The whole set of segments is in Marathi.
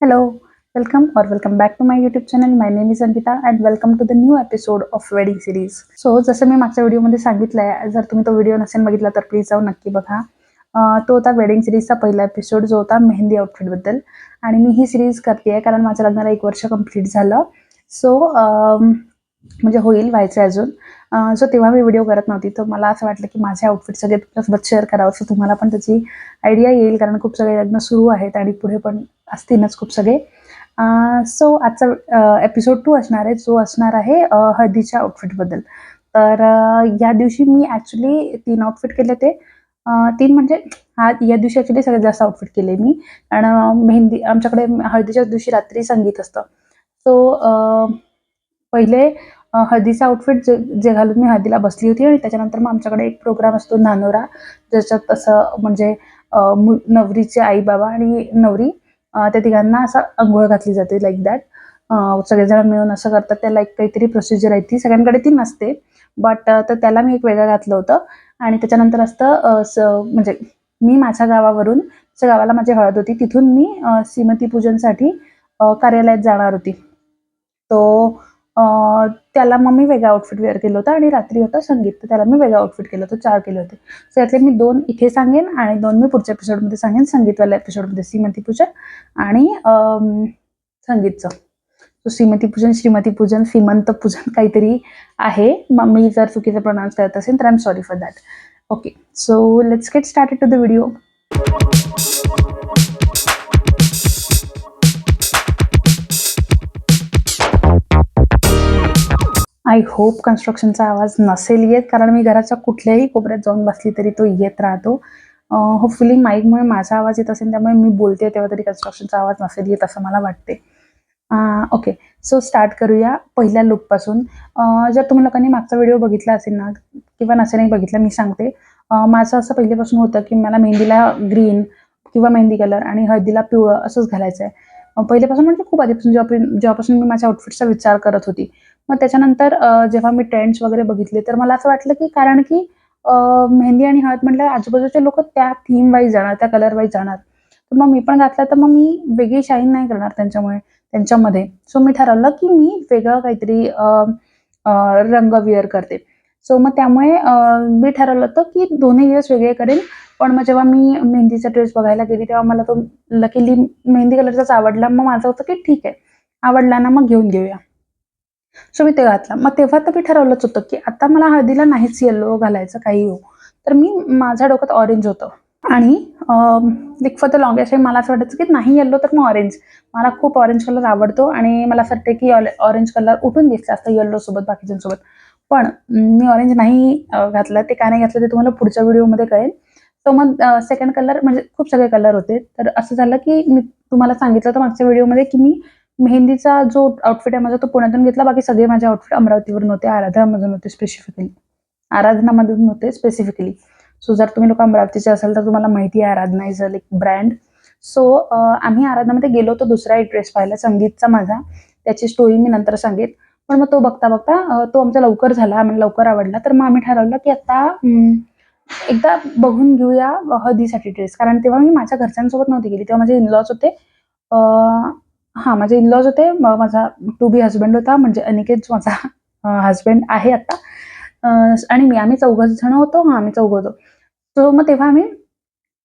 Hello, welcome back to my YouTube channel. My name is Ankita and welcome to the new episode of wedding series. So जसं मी मागच्या व्हिडिओमध्ये सांगितलंय, जर तुम्ही तो व्हिडिओ नसेल बघितला तर प्लीज जाऊन नक्की बघा. तो होता वेडिंग सिरीजचा पहिला एपिसोड जो होता मेहंदी आउटफिटबद्दल. आणि मी ही सिरीज करते कारण माझ्या लग्नाला 1 वर्ष कंप्लीट झालं. सो म्हणजे व्हायचं अजून. सो तेव्हा मी व्हिडिओ करत नव्हती, तर मला असं वाटलं की माझे आउटफिट सगळे तुमच्यासोबत शेअर करावं, सो तुम्हाला पण त्याची आयडिया येईल, कारण खूप सगळे लग्न सुरू आहेत आणि पुढे पण असतीलच खूप सगळे. सो आजचा एपिसोड 2 असणार आहे, जो असणार आहे हळदीच्या आउटफिटबद्दल. तर या दिवशी मी ॲक्च्युली 3 आउटफिट केले ते. 3 म्हणजे या दिवशी ॲक्च्युली सगळ्यात जास्त आउटफिट केले मी. कारण मेहंदी आमच्याकडे हळदीच्याच दिवशी रात्री संगीत असतं. सो पहिले हळदीचं आउटफिट जे जे घालून मी हळदीला बसली होती, आणि त्याच्यानंतर मग आमच्याकडे एक प्रोग्राम असतो नानोरा, ज्याच्यात असं म्हणजे नवरीचे आई-बाबा आणि नवरी त्या तिघांना असं अंघोळ घातली जाते लाईक दॅट. सगळेजण मिळून असं करतात. त्याला एक काहीतरी प्रोसिजर आहे, ती सगळ्यांकडे ती नसते. बट तर त्याला मी एक वेगळं घातलं होतं. आणि त्याच्यानंतर असतं म्हणजे मी माझ्या गावावरून, ज्या गावाला माझी हळद होती तिथून मी श्रीमती पूजनसाठी कार्यालयात जाणार होती. तो त्याला मग मी वेगळं आउटफिट वेअर केलं होतं, आणि रात्री होतं संगीत, तर त्याला मी वेगळं आउटफिट केलं होतं. 4 केले होते. सो यातले मी 2 इथे सांगेन आणि 2 मी पुढच्या एपिसोडमध्ये सांगेन. संगीतवाल्या एपिसोडमध्ये श्रीमती पूजन आणि संगीतचं. सो श्रीमती पूजन, श्रीमंत पूजन काहीतरी आहे. मग मी जर चुकीचं प्रोनाऊन्स करत असेल तर I am sorry for that. Okay, so let's get started to the video. I hope कन्स्ट्रक्शनचा आवाज नसेल येत, कारण मी घराच्या कुठल्याही कोपऱ्यात जाऊन बसली तरी तो येत राहतो. होपफुली माईकमुळे माझा आवाज येत असेल, त्यामुळे मी बोलते तेव्हा तरी कन्स्ट्रक्शनचा आवाज नसेल येत असं मला वाटते. ओके, सो स्टार्ट करूया पहिल्या लुकपासून. जर तुम्ही लोकांनी मागचा व्हिडिओ बघितला असेल ना, किंवा नसेलही बघितला, मी सांगते. माझं असं पहिल्यापासून होतं की मला मेहंदीला ग्रीन किंवा मेहंदी कलर आणि हळदीला पिवळं असंच घालायचं आहे. पहिल्यापासून म्हणजे खूप आधीपासून, जेव्हापासून मी माझ्या आउटफिटचा विचार करत होती. मग त्याच्यानंतर जेव्हा मी ट्रेंड्स वगैरे बघितले, तर मला असं वाटलं की कारण की मेहंदी आणि हळद म्हटलं आजूबाजूचे लोक त्या थीम वाईज जाणार, त्या कलर वाईज जाणार. तर मग मी पण घातला, तर मग मी वेगळी शाईन नाही करणार त्यांच्यामध्ये. सो मी ठरवलं की मी वेगळं काहीतरी रंग वेअर करते. सो मग त्यामुळे मी ठरवलं होतं की दोन्ही दिवस वेगळे करेन. पण मग जेव्हा मी मेहंदीचा ड्रेस बघायला गेली, तेव्हा मला तो लकीली मेहंदी कलरचाच आवडला. मग माझं होतं की ठीक आहे, आवडला ना मग घेऊन घेऊया. सो मी ते घातला. मग तेव्हा तर मी ठरवलंच होतं की आता मला हळदीला नाहीच येलो घालायचं, काही हो. तर मी माझ्या डोक्यात ऑरेंज होतं. आणि like for the longest time मला असं वाटायचं की नाही येलो तर मग ऑरेंज. मला खूप ऑरेंज कलर आवडतो, आणि मला असं वाटतं की ऑरेंज कलर उठून दिसला असतं येल्लोसोबत, बाकीच्यांसोबत. पण मी ऑरेंज नाही घातलं. ते का नाही घातलं ते तुम्हाला पुढच्या व्हिडिओमध्ये कळेल. सो मग सेकंड कलर म्हणजे खूप सगळे कलर होते. तर असं झालं की मी तुम्हाला सांगितलं होतं मागच्या व्हिडिओमध्ये की मी मेहंदीचा जो आउटफिट आहे माझा तो पुण्यातून घेतला. बाकी सगळे माझे आउटफिट अमरावतीवरून होते, आराधनामधून होते स्पेसिफिकली. सो जर तुम्ही लोक अमरावतीचे असाल तर तुम्हाला माहिती आहे Aradhana is a like brand. So आम्ही आराधनामध्ये गेलो होतो दुसरा एक ड्रेस पाहायला, संगीतचा माझा. त्याची स्टोरी मी नंतर सांगेन. पण मग तो बघता बघता तो आमचा लवकर झाला, आम्हाला लवकर आवडला. तर मग आम्ही ठरवलं की आता एकदा बघून घेऊया हळदीसाठी ड्रेस. कारण तेव्हा मी माझ्या घरच्यांसोबत नव्हती गेली, तेव्हा माझे इनलॉज होते. माझे इनलॉज होते. माझा टू बी हजबंड होता, म्हणजे अनिकेत जो माझा हजबंड आहे आता, आणि आम्ही 4 जण होतो. आम्ही 4 होतो. सो मग तेव्हा आम्ही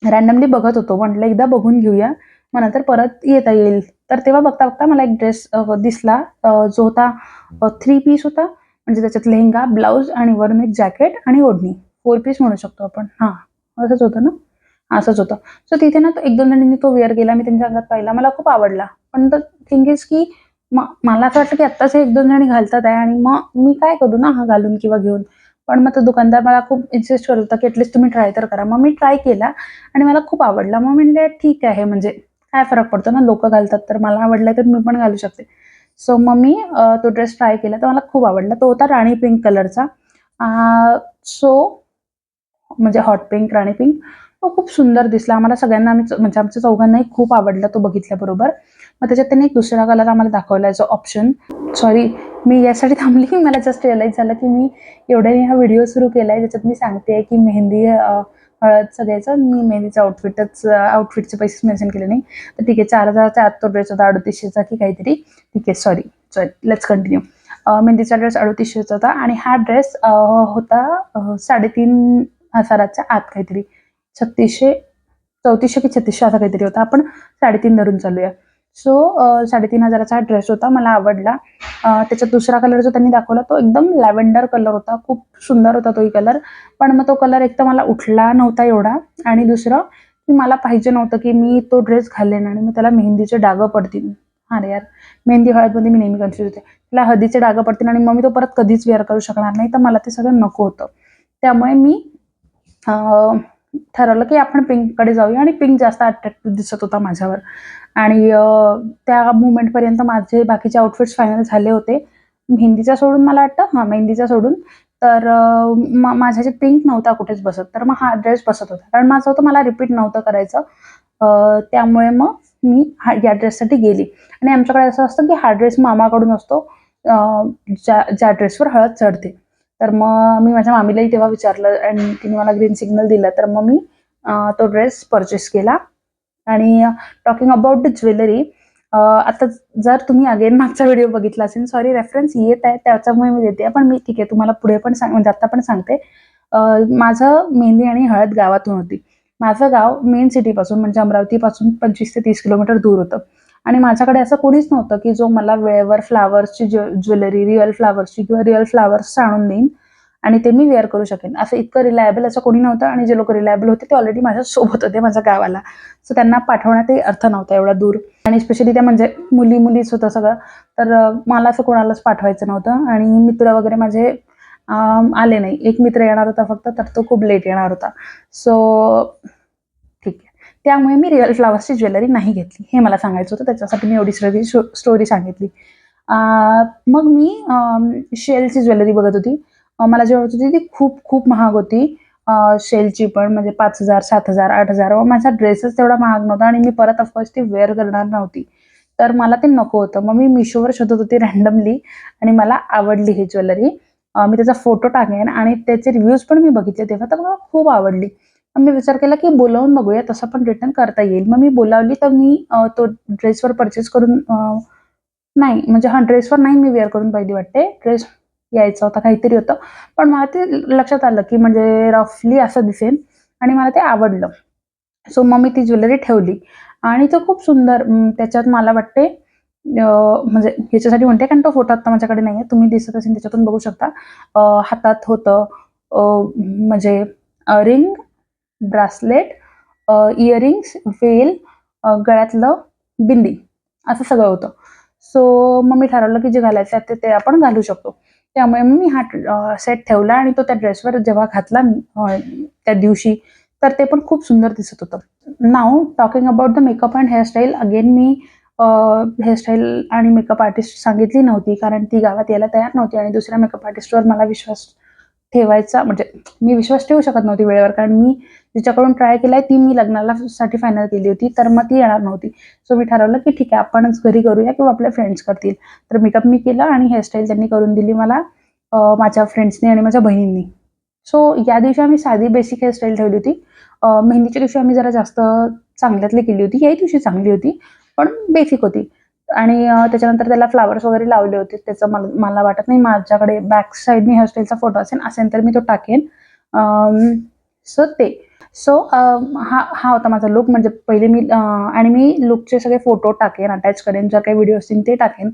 रॅन्डमली बघत होतो. म्हटलं एकदा बघून घेऊया, मग नंतर परत येता येईल. तर तेव्हा बघता बघता मला एक ड्रेस दिसला, जो होता 3 पीस होता. म्हणजे त्याच्यात लेहंगा, ब्लाऊज आणि वरून एक जॅकेट आणि ओढणी. 4 पीस म्हणू शकतो आपण. असंच होतं ना? असंच होतं. सो तिथे ना 1-2 जणांनी तो वेअर केला. मी त्यांच्या अंगात पाहिला. मला खूप आवडला. पण द थिंग इज की मला असं वाटलं की आत्ताच 1-2 जणी घालतात आहे, आणि मग मी काय करू ना हा घालून किंवा घेऊन. पण मग तो दुकानदार मला खूप इन्सिस्ट करत होता की ॲटलीस्ट तुम्ही ट्राय तर करा. मग मी ट्राय केला आणि मला खूप आवडला. मग म्हणले ठीक आहे, म्हणजे काय फरक पडतो ना, लोकं घालतात तर मला आवडलं तर मी पण घालू शकते. सो मग मी तो ड्रेस ट्राय केला, तर मला खूप आवडला. तो होता राणी पिंक कलरचा. सो म्हणजे हॉट पिंक, राणी पिंक. तो खूप सुंदर दिसला आम्हाला सगळ्यांना. म्हणजे आमच्या चौघांनाही खूप आवडला तो बघितल्याबरोबर. मग त्याच्यात त्यांनी एक दुसरा कलर आम्हाला दाखवला जो ऑप्शन. सॉरी, मी यासाठी थांबली की मला जस्ट रिअलाईज झालं की मी एवढ्याने हा व्हिडिओ सुरू केला आहे, ज्याच्यात मी सांगते की मेहंदी हळद सगळ्याचं. मी मेहंदीचं आउटफिटचे पैसेच मेन्शन केले नाही. तर ठीक आहे, 4,000च्या आत तो ड्रेस होता, 3800चा की काहीतरी. ठीक आहे, सॉरी लेट्स कंटिन्यू. मेहंदीचा ड्रेस 3800चा होता आणि हा ड्रेस होता 3,500च्या आत काहीतरी. 3600, 3400 की 3600 असा काहीतरी होता. आपण 3.5 धरून चालूया. सो 3,500चा हा ड्रेस होता, मला आवडला. त्याच्यात दुसरा कलर जो त्यांनी दाखवला तो एकदम लॅव्हेंडर कलर होता, खूप सुंदर होता तोही कलर. पण मग तो कलर एक तर मला उठला नव्हता एवढा, आणि दुसरं की मला पाहिजे नव्हतं की मी तो ड्रेस घालेन आणि मग त्याला मेहंदीचे डागं पडतील. हा रे यार, मेहंदी हळदमध्ये मी नेहमी कन्फ्युज होते. त्याला हळदीचे डागं पडतील आणि मग मी तो परत कधीच वेअर करू शकणार नाही, तर मला ते सगळं नको होतं. त्यामुळे मी ठरवलं की आपण पिंककडे जाऊया, आणि पिंक जास्त अट्रॅक्टिव्ह दिसत होता माझ्यावर. आणि त्या मुमेंटपर्यंत माझे बाकीचे आउटफिट्स फायनल झाले होते, मेहंदीचा सोडून मला वाटतं. मेहंदीचा सोडून. तर माझ्या जे पिंक नव्हता कुठेच बसत, तर मग हा ड्रेस बसत होता. कारण माझं होतं मला रिपीट नव्हतं करायचं. त्यामुळे मग मी या ड्रेससाठी गेली. आणि आमच्याकडे असं असतं की हा ड्रेस मामाकडून असतो, ज्या ड्रेसवर हळद चढते. तर मग मी माझ्या मामीलाही तेव्हा विचारलं आणि तिने मला ग्रीन सिग्नल दिला. तर मग मी तो ड्रेस परचेस केला. आणि टॉकिंग अबाउट द ज्वेलरी, आता जर तुम्ही अगेन मागचा व्हिडिओ बघितला असेल, सॉरी रेफरन्स येत आहे त्याच्यामुळे मी देते, पण मी ठीक आहे तुम्हाला पुढे पण म्हणजे आता पण सांगते. माझं मेहंदी आणि हळद गावातून होती. माझं गाव मेन सिटीपासून म्हणजे अमरावतीपासून 25 ते 30 किलोमीटर दूर होतं. आणि माझ्याकडे असं कोणीच नव्हतं की जो मला वेळेवर फ्लावर्सची ज्वेलरी, रिअल फ्लावर्सची किंवा रिअल फ्लावर्स आणून देईन आणि ते मी वेअर करू शकेन. असं इतकं रिलायबल असं कोणी नव्हतं. आणि जे लोक रिलायबल होते ते ऑलरेडी माझ्या सोबत होते माझ्या गावाला. सो त्यांना पाठवण्यातही अर्थ नव्हता एवढा दूर. आणि स्पेशली त्या म्हणजे मुलीच होतं सगळं. तर मला असं कोणालाच पाठवायचं नव्हतं. आणि मित्र वगैरे माझे आले नाही. एक मित्र येणार होता फक्त, तर तो खूप लेट येणार होता. सो ठीक आहे. त्यामुळे मी रिअल फ्लावर्सची ज्वेलरी नाही घेतली, हे मला सांगायचं होतं. त्याच्यासाठी मी एवढी सगळी स्टोरी सांगितली. मग मी शेलची ज्वेलरी बघत होती. मला जी आवडत होती ती खूप खूप महाग होती. शेलची पण म्हणजे 5,000, 7,000, 8,000. माझा ड्रेसच तेवढा महाग नव्हता आणि मी परत ऑफकोर्स ती वेअर करणार नव्हती. तर मला ते नको होतं. मग मी मिशोवर शोधत होती रँडमली, आणि मला आवडली ही ज्वेलरी. मी त्याचा फोटो टाकेन आणि त्याचे रिव्ह्यूज पण मी बघितले तेव्हा, तर मला खूप आवडली. मग मी विचार केला की बोलावून बघूया, तसं पण रिटर्न करता येईल. मग मी बोलावली, तर मी तो ड्रेसवर परचेस करून नाही म्हणजे ड्रेसवर नाही मी वेअर करून पाहिली वाटते. ड्रेस यायचा होता, काहीतरी होतं. पण मला ते लक्षात आलं की म्हणजे रफली असं दिसेल, आणि मला ते आवडलं. सो मग मी ती ज्वेलरी ठेवली. आणि तो खूप सुंदर त्याच्यात मला वाटते म्हणजे ह्याच्यासाठी म्हणते कारण तो फोटो आता माझ्याकडे नाही आहे. तुम्ही दिसत असेल त्याच्यातून बघू शकता. हातात होतं म्हणजे रिंग, ब्रासलेट, इयरिंग्स, वेल, गळ्यातलं बिंदी, असं सगळं होतं. सो मग मी ठरवलं की जे घालायचं आहे ते आपण घालू शकतो. त्यामुळे मग मी हा सेट ठेवला आणि तो त्या ड्रेसवर जेव्हा घातला मी त्या दिवशी, तर ते पण खूप सुंदर दिसत होतं. Now talking about the makeup and hairstyle, again मी हेअरस्टाईल आणि मेकअप आर्टिस्ट सांगितली नव्हती, कारण ती गावात यायला तयार नव्हती. आणि दुसऱ्या मेकअप आर्टिस्टवर मला विश्वास ठेवायचा म्हणजे मी विश्वास ठेवू शकत नव्हती वेळेवर, कारण मी जिच्याकडून ट्राय केलाय ती मी लग्नाला साठी फायनल केली होती, तर मग ती येणार नव्हती. सो मी ठरवलं की ठीक आहे आपणच घरी करूया किंवा आपल्या फ्रेंड्स करतील. तर मेकअप मी केला आणि हेअरस्टाईल त्यांनी करून दिली मला, माझ्या फ्रेंड्सनी आणि माझ्या बहिणींनी. सो या दिवशी आम्ही साधी बेसिक हेअरस्टाईल ठेवली होती. मेहंदीच्या दिवशी आम्ही जरा जास्त चांगल्यातली केली होती. याही दिवशी चांगली होती, पण बेसिक होती. आणि त्याच्यानंतर त्याला फ्लावर्स वगैरे लावले होते. त्याचं मला वाटत नाही माझ्याकडे बॅक साईडने हेअरस्टाईलचा फोटो असेल तर मी तो टाकेन. सो ते हा होता माझा लुक. म्हणजे पहिले मी आणि मी लुकचे सगळे फोटो टाकेन, अटॅच करेन. जर काही व्हिडिओ असतील ते टाकेन,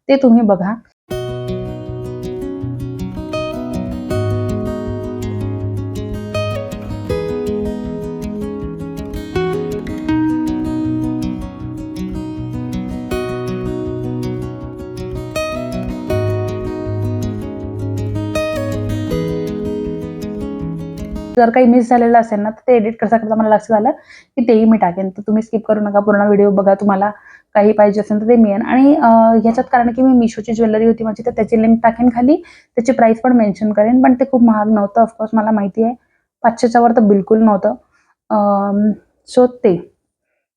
ते तुम्ही बघा. जर काही मिस झालेलं असेल ना, तर ते एडिट करता करता मला लक्षात आलं की तेही मी टाकेन. तर तुम्ही स्किप करू नका, पूर्ण व्हिडिओ बघा. तुम्हाला काही पाहिजे असेल तर ते मिळेल. आणि ह्याच्यात कारण की मी मिशोची ज्वेलरी होती माझी, तर त्याची लिंक टाकेन खाली. त्याची प्राईस पण मेन्शन करेन. पण ते खूप महाग नव्हतं, ऑफकोर्स मला माहिती आहे. 500च्या वर तर बिलकुल नव्हतं. सो ते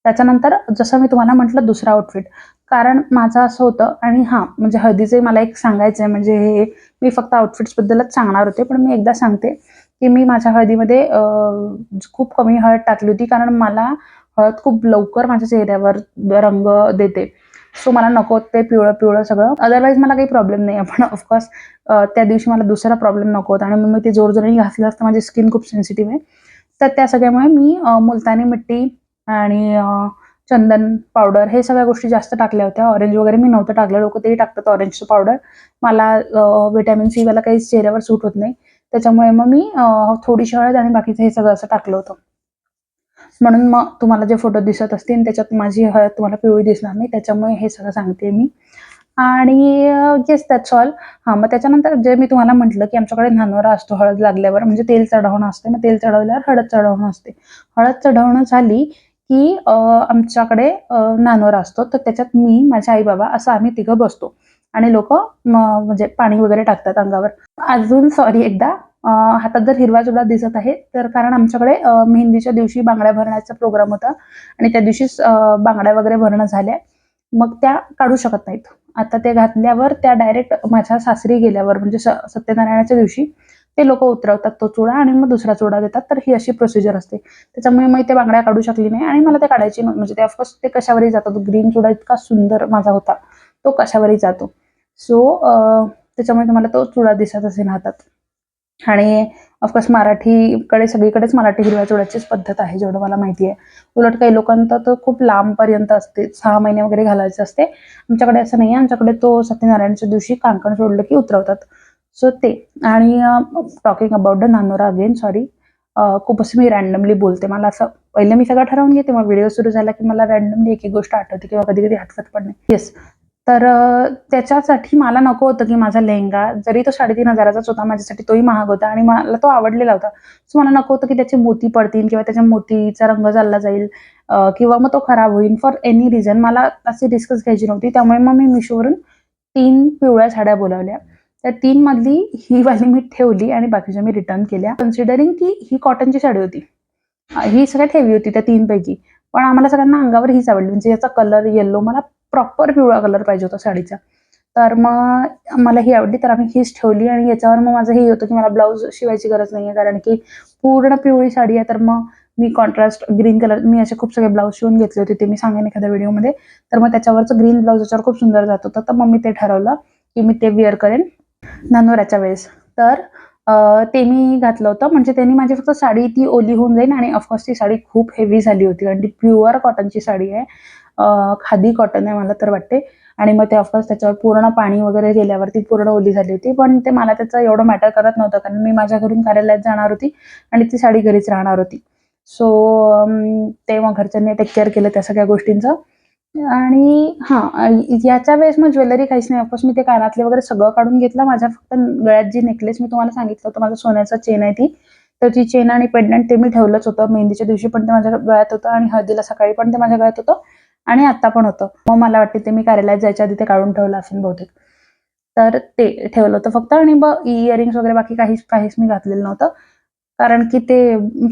त्याच्यानंतर जसं मी तुम्हाला म्हटलं दुसरा आउटफिट, कारण माझं असं होतं. आणि हां, म्हणजे हळदीचे मला एक सांगायचं आहे, म्हणजे हे मी फक्त आउटफिट्सबद्दलच सांगणार होते, पण मी एकदा सांगते की मी माझ्या हळदीमध्ये खूप कमी हळद टाकली होती, कारण मला हळद खूप लवकर माझ्या चेहऱ्यावर रंग देते. सो मला नको ते पिवळं-पिवळं सगळं. अदरवाईज मला काही प्रॉब्लेम नाही आहे. पण ऑफकोर्स त्या दिवशी मला दुसरा प्रॉब्लेम नको होता आणि मग मी ते जोरजोराने घासलं असतं. माझी स्किन खूप सेन्सिटिव्ह आहे. तर त्या सगळ्यामुळे मी मुलतानी मिट्टी आणि चंदन पावडर हे सगळ्या गोष्टी जास्त टाकल्या होत्या. ऑरेंज वगैरे मी नव्हतं टाकलं. लोकं तेही टाकतात ऑरेंजचं पावडर. मला व्हिटॅमिन सी वाला काही चेहऱ्यावर सूट होत नाही. त्याच्यामुळे मग मी थोडीशी हळद आणि बाकीचं हे सगळं असं टाकलं होतं. म्हणून मग तुम्हाला जे फोटो दिसत असतील त्याच्यात माझी हळद तुम्हाला पिवळी दिसणार नाही. त्याच्यामुळे हे सगळं सांगते मी. आणि येस दॅट्स ऑल. हां, मग त्याच्यानंतर जे मी तुम्हाला म्हटलं, की आमच्याकडे धानोरा असतो हळद लागल्यावर, म्हणजे तेल चढवणं असते. मग तेल चढवल्यावर हळद चढवणं असते. हळद चढवणं झाली, की आमच्याकडे धानोरा असतो. तर त्याच्यात मी, माझे आई-बाबा असं आम्ही तिघं बसतो आणि लोकं म्हणजे पाणी वगैरे टाकतात अंगावर. अजून सॉरी एकदा हातात जर हिरवा चुडा दिसत आहे, तर कारण आमच्याकडे मेहंदीच्या दिवशी बांगड्या भरण्याचा प्रोग्राम होता आणि त्या दिवशीच बांगड्या वगैरे भरणं झाल्या. मग त्या काढू शकत नाहीत. आता ते घातल्यावर त्या डायरेक्ट माझ्या सासरी गेल्यावर म्हणजे सत्यनारायणाच्या दिवशी ते लोकं उतरवतात तो चुडा आणि मग दुसरा चुडा देतात. तर ही अशी प्रोसिजर असते. त्याच्यामुळे मी त्या बांगड्या काढू शकली नाही आणि मला ते काढायची म्हणजे ते ऑफकोर्स ते कशावरही जातात. ग्रीन चुडा इतका सुंदर माझा होता. तो कशावरही जातो. सो त्याच्यामुळे तुम्हाला तो चुडा दिसत असेल हातात. आणि ऑफकोर्स मराठीकडे सगळीकडेच मराठी हिरव्या चुड्याचीच पद्धत आहे जेवढं मला माहिती आहे. उलट काही लोकांचं तर खूप लांबपर्यंत असते, 6 महिने वगैरे घालायचं असते. आमच्याकडे असं नाही आहे. आमच्याकडे तो सत्यनारायणच्या दिवशी कांकण सोडलं की उतरवतात. सो ते. आणि talking about the Dhanora again sorry. खूप असं मी रँडमली बोलते. मला असं पहिलं मी सगळं ठरवून घेते, मग व्हिडिओ सुरू झाला की मला रँडमली एक-एक गोष्ट आठवते किंवा कधी-कधी आठवत पण नाही. येस. तर त्याच्यासाठी मला नको होतं की माझा लेहेंगा जरी तो 3,500 होता माझ्यासाठी तोही महाग होता आणि मला तो आवडलेला होता. सो मला नको होतं की त्याचे मोती पडतील किंवा त्याच्या मोतीचा रंग चालला जाईल किंवा मग तो खराब होईल फॉर एनी रिझन. मला अशी रिस्कच घ्यायची नव्हती. त्यामुळे मग मी Mishoवरून 3 पिवळ्या साड्या बोलावल्या. त्या 3 मधली ही वाली मी ठेवली आणि बाकीच्या मी रिटर्न केल्या. कन्सिडरिंग की ही कॉटनची साडी होती. ही सगळ्यात हेवी होती त्या 3 पैकी. पण आम्हाला सगळ्यांना अंगावर हीच आवडली. म्हणजे याचा कलर येलो मला प्रॉपर पिवळा कलर पाहिजे होता साडीचा. तर मग मला ही आवडली तर आम्ही हीच ठेवली आणि याच्यावर मग माझं हे होतं की मला ब्लाउज शिवायची गरज नाहीये कारण की पूर्ण पिवळी साडी आहे. तर मग मी कॉन्ट्रास्ट ग्रीन कलर मी असे खूप सगळे ब्लाउज शिवून घेतले होते. ते मी सांगेन एखाद्या व्हिडिओमध्ये. तर मग त्याच्यावरचं ग्रीन ब्लाउज याच्यावर खूप सुंदर जात होतं. तर मग मी ते ठरवलं की मी ते वेअर करेन धानोऱ्याच्या वेळेस. तर ते मी घातलं होतं. म्हणजे त्यांनी माझी फक्त साडी ती ओली होऊन जाईल आणि ऑफकोर्स ती साडी खूप हेवी झाली होती कारण ती प्युअर कॉटनची साडी आहे. खादी कॉटन आहे मला तर वाटते आणि मग ते ऑफकोर्स त्याच्यावर पूर्ण पाणी वगैरे गेल्यावरती पूर्ण ओली झाली होती. पण ते मला त्याचं एवढं मॅटर करत नव्हतं कारण मी माझ्या घरून कार्यालयात जाणार होती आणि ती साडी घरीच राहणार होती. सो ते मग घरच्यांनी टेक केअर केलं त्या सगळ्या गोष्टींचं. आणि हां, याच्या वेळेस मग ज्वेलरी काहीच नाही. ऑफकोर्स मी ते कानातले वगैरे सगळं काढून घेतलं. माझ्या फक्त गळ्यात जी नेकलेस मी तुम्हाला सांगितलं होतं, माझा सोन्याचा चेन आहे ती. तर ती चेन आणि पेंडंट ते मी ठेवलंच होतं. मेहंदीच्या दिवशी पण ते माझ्या गळ्यात होतं आणि हळदीला सकाळी पण ते माझ्या गळ्यात होतं आणि आत्ता पण होतं. मग मला वाटते ते मी कार्यालयात जायच्या आधी ते काढून ठेवलं असेल बहुतेक. तर ते ठेवलं होतं फक्त आणि मग इयरिंग्स वगैरे बाकी काहीच काहीच मी घातलेलं नव्हतं. कारण की ते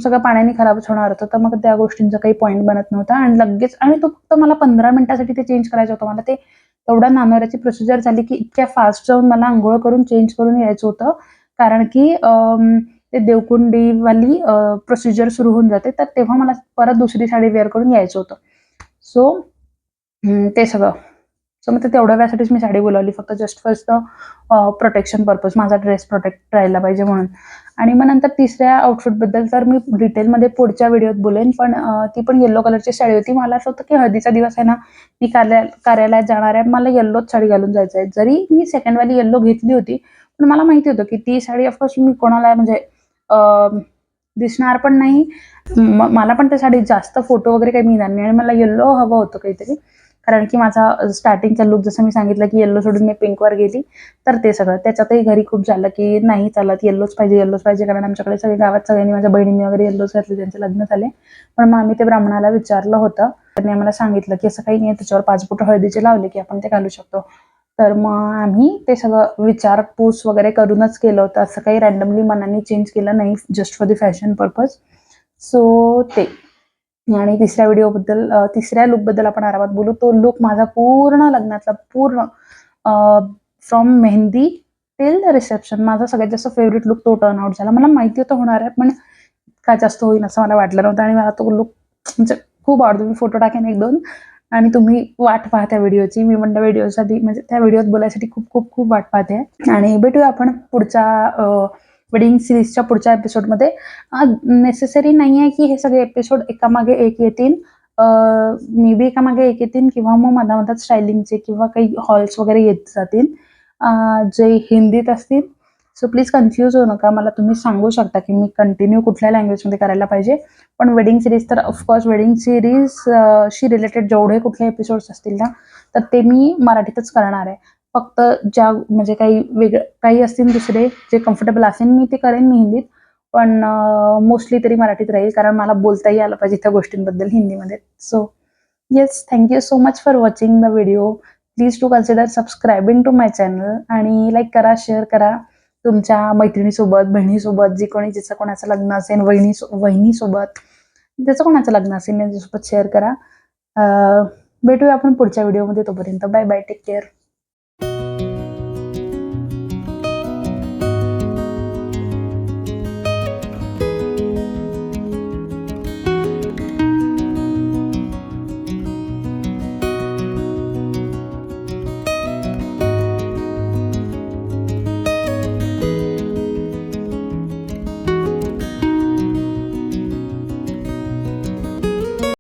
सगळं पाण्याने खराबच होणार होतं. तर मग त्या गोष्टींचा काही पॉइंट बनत नव्हता आणि लगेच आणि तो फक्त मला 15 मिनिटासाठी ते चेंज करायचं होतं. मला ते तेवढ्या नानोऱ्याची प्रोसिजर झाली की इतक्या फास्ट जाऊन मला अंघोळ करून चेंज करून यायचं होतं. कारण की ते देवकुंडीवाली प्रोसिजर सुरू होऊन जाते. तर तेव्हा मला परत दुसरी साडी वेअर करून यायचं होतं. सो ते सगळं. सो मग तेवढ्या वेळासाठीच मी साडी बोलावली फक्त जस्ट फॉर प्रोटेक्शन पर्पज. माझा ड्रेस प्रोटेक्ट राहिला पाहिजे म्हणून. आणि मग नंतर तिसऱ्या आउटफिटबद्दल तर मी डिटेलमध्ये पुढच्या व्हिडिओत बोलेन. पण ती पण येलो कलरची साडी होती. मला असं होतं की हळदीचा दिवस आहे ना, मी कार्यालयात जाणार आहे. मला येल्लोच साडी घालून जायचं आहे. जरी मी सेकंडवाली येल्लो घेतली होती, पण मला माहिती होतं की ती साडी ऑफकोर्स मी कोणाला म्हणजे दिसणार पण नाही. मला पण त्या साडीत जास्त फोटो वगैरे काही मिळणार नाही आणि मला येल्लो हवं होतं काहीतरी. कारण की माझा स्टार्टिंगचा लूक जसं मी सांगितलं की येल्लो सोडून मी पिंकवर गेली. तर ते सगळं. त्याच्यातही घरी खूप झालं की नाही चालत येल्लोच पाहिजे कारण आमच्याकडे सगळे गावात सगळ्यांनी माझ्या बहिणींनी वगैरे येल्लोच घातले त्यांचे लग्न झाले. पण मग आम्ही ते ब्राह्मणाला विचारलं होतं. त्यांनी आम्हाला सांगितलं की असं काही नाही त्याच्यावर 5 बोटं हळदीचे लावले की आपण ते घालू शकतो. तर मग आम्ही ते सगळं विचारपूस वगैरे करूनच केलं होतं. असं काही रँडमली मनाने चेंज केलं नाही just for the fashion purpose. So ते. आणि तिसऱ्या लूकबद्दल आपण आरामात बोलू. तो लूक माझा पूर्ण लग्नातला पूर्ण from mehndi till the reception माझा सगळ्यात जास्त फेवरेट लुक तो टर्न आउट झाला. मला माहिती होतं होणार आहे, पण का जास्त होईल असं मला वाटलं नव्हतं आणि मला तो लुक म्हणजे खूप आवडतो. मी फोटो टाकेन 1-2 आणि तुम्ही वाट पहा त्या व्हिडिओची. मी म्हणलं व्हिडिओसाठी म्हणजे त्या व्हिडिओत बोलायसाठी खूप खूप खूप वाट पाहते आणि भेटूया आपण पुढच्या वेडिंग सिरीजच्या पुढच्या एपिसोडमध्ये. नेसेसरी नाही आहे की हे सगळे एपिसोड एकामागे एक येतील. मे बी एकामागे एक येतील किंवा मग मधामधात स्टायलिंगचे किंवा काही हॉल्स वगैरे येत जातील जे हिंदीत असतील. सो प्लीज कन्फ्यूज होऊ नका. मला तुम्ही सांगू शकता की मी कंटिन्यू कुठल्या लँग्वेजमध्ये करायला पाहिजे. पण वेडिंग सिरीज तर ऑफकोर्स वेडिंग सिरीज शी रिलेटेड जेवढे कुठले एपिसोड्स असतील ना, तर ते मी मराठीतच करणार आहे. फक्त ज्या म्हणजे काही वेगळं काही असतील दुसरे जे कम्फर्टेबल असेल मी ते करेन मी हिंदीत. पण मोस्टली तरी मराठीत राहील कारण मला बोलताही आलं पाहिजे त्या गोष्टींबद्दल हिंदीमध्ये. So yes, thank you so much for watching the video. Please to consider subscribing to my channel आणि लाईक करा, शेअर करा तुमच्या मैत्रिणीसोबत, बहिणीसोबत, जी कोणी जिचं कोणाचं लग्न असेल, वहिनीसोबत, ज्याचं कोणाचं लग्न असेल त्यांच्यासोबत शेअर करा. भेटूया आपण पुढच्या व्हिडिओमध्ये. तोपर्यंत बाय बाय, टेक केअर.